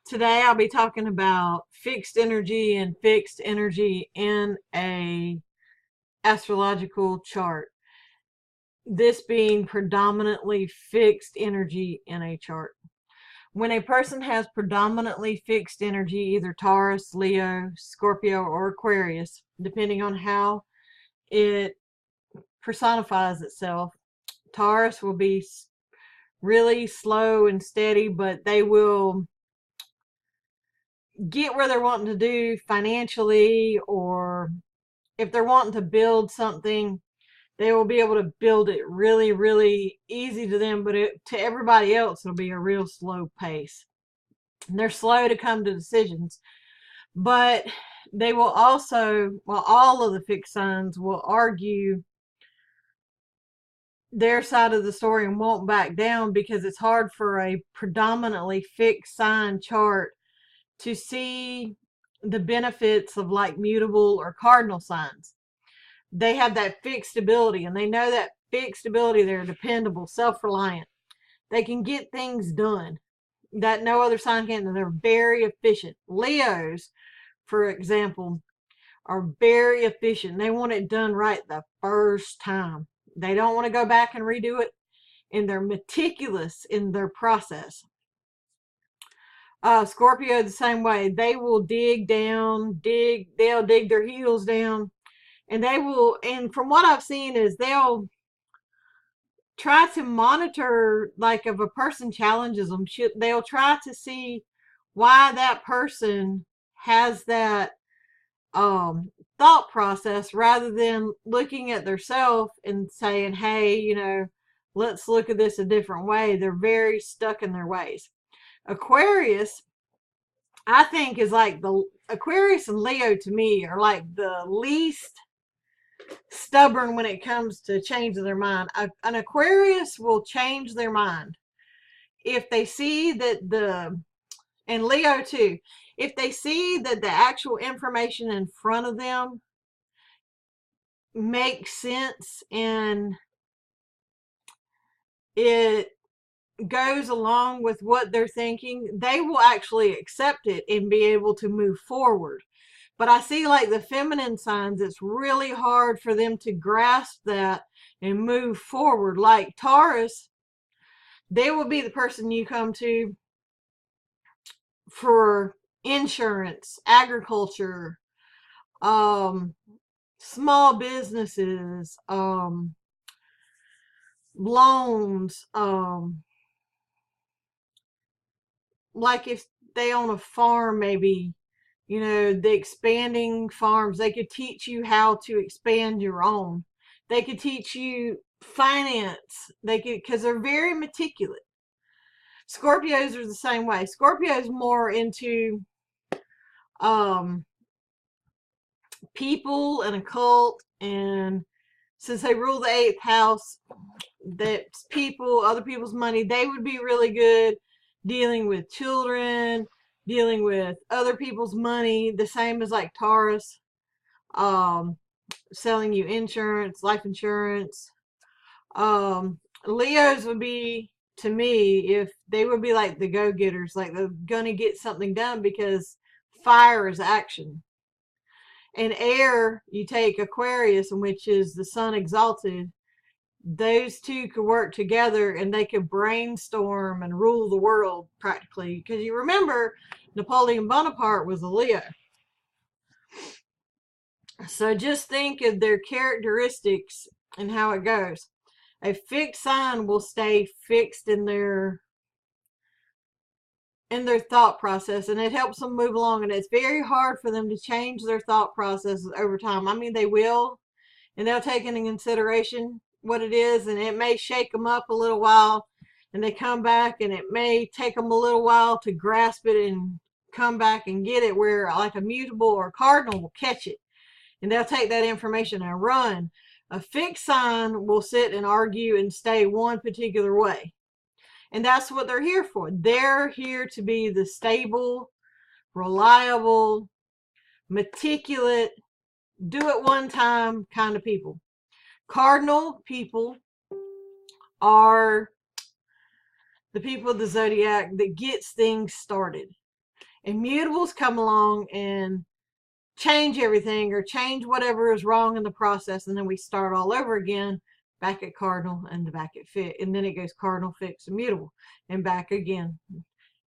Today I'll be talking about fixed energy and fixed energy in a astrological chart. This being predominantly fixed energy in a chart. When a person has predominantly fixed energy, either Taurus, Leo, Scorpio, or Aquarius, depending on how it personifies itself, Taurus will be really slow and steady, but they will get where they're wanting to do financially, or if they're wanting to build something, they will be able to build it really, really easy to them, but to everybody else, it'll be a real slow pace. And they're slow to come to decisions, but they will also, well, all of the fixed signs will argue their side of the story and won't back down, because it's hard for a predominantly fixed sign chart to see the benefits of like mutable or cardinal signs. They have that fixed ability, and they know that fixed ability. They're dependable, self-reliant. They can get things done that no other sign can. They're very efficient. Leos, for example, are very efficient. They want it done right the first time. They don't want to go back and redo it, and they're meticulous in their process. Scorpio the same way. They will dig down, they'll dig their heels down, and they will, and from what I've seen is they'll try to monitor, like if a person challenges them, they'll try to see why that person has that thought process, rather than looking at themselves and saying, hey, let's look at this a different way. They're very stuck in their ways. Aquarius, I think, is like the Aquarius and Leo to me are like the least stubborn when it comes to changing their mind. An Aquarius will change their mind if they see that and Leo too, if they see that the actual information in front of them makes sense and it goes along with what they're thinking, they will actually accept it and be able to move forward. But I see like the feminine signs, it's really hard for them to grasp that and move forward. Like Taurus, they will be the person you come to for insurance, agriculture, small businesses, loans, like if they own a farm, maybe, the expanding farms, they could teach you how to expand your own. They could teach you finance. They could, because they're very meticulous. Scorpios are the same way. Scorpios more into um people and occult, and since they rule the eighth house, that people, other people's money, they would be really good dealing with children, dealing with other people's money, the same as like Taurus, um, selling you insurance, life insurance. Leos would be, to me, if they would be like the go-getters, like they're gonna get something done, because fire is action. And air, you take Aquarius, which is the sun exalted, those two could work together and they could brainstorm and rule the world practically. Because you remember, Napoleon Bonaparte was a Leo. So just think of their characteristics and how it goes. A fixed sign will stay fixed in their thought process, and it helps them move along, and it's very hard for them to change their thought processes over time. I mean, they will, and they'll take into consideration what it is, and it may shake them up a little while, and they come back, and it may take them a little while to grasp it and come back and get it, where like a mutable or cardinal will catch it, and they'll take that information and run. A fixed sign will sit and argue and stay one particular way. And that's what they're here for. They're here to be the stable, reliable, meticulous, do it one time kind of people. Cardinal people are the people of the zodiac that gets things started. And mutables come along and change everything or change whatever is wrong in the process, and then we start all over again, back at cardinal and back at fixed, and then it goes cardinal, fixed, and mutable, and back again,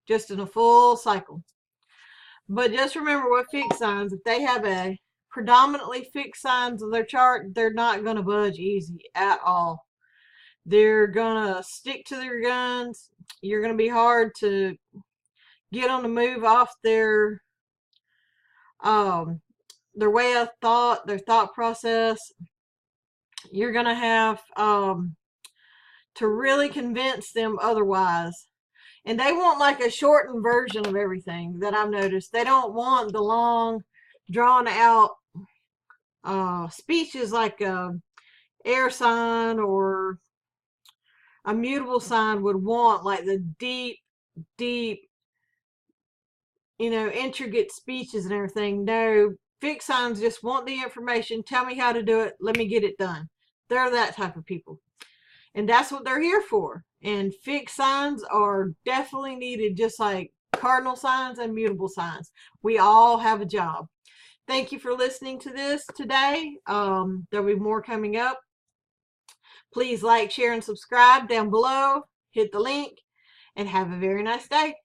just in a full cycle. But just remember, with fixed signs, if they have a predominantly fixed signs of their chart, they're not going to budge easy at all. They're going to stick to their guns. You're going to be hard to get on the move off their way of thought, their thought process. You're going to have to really convince them otherwise. And they want like a shortened version of everything that I've noticed. They don't want the long, drawn out speeches like a air sign or a mutable sign would want, like the deep, intricate speeches and everything. No, fixed signs just want the information. Tell me how to do it. Let me get it done. They're that type of people. And that's what they're here for. And fixed signs are definitely needed, just like cardinal signs and mutable signs. We all have a job. Thank you for listening to this today. There'll be more coming up. Please like, share, and subscribe down below. Hit the link and have a very nice day.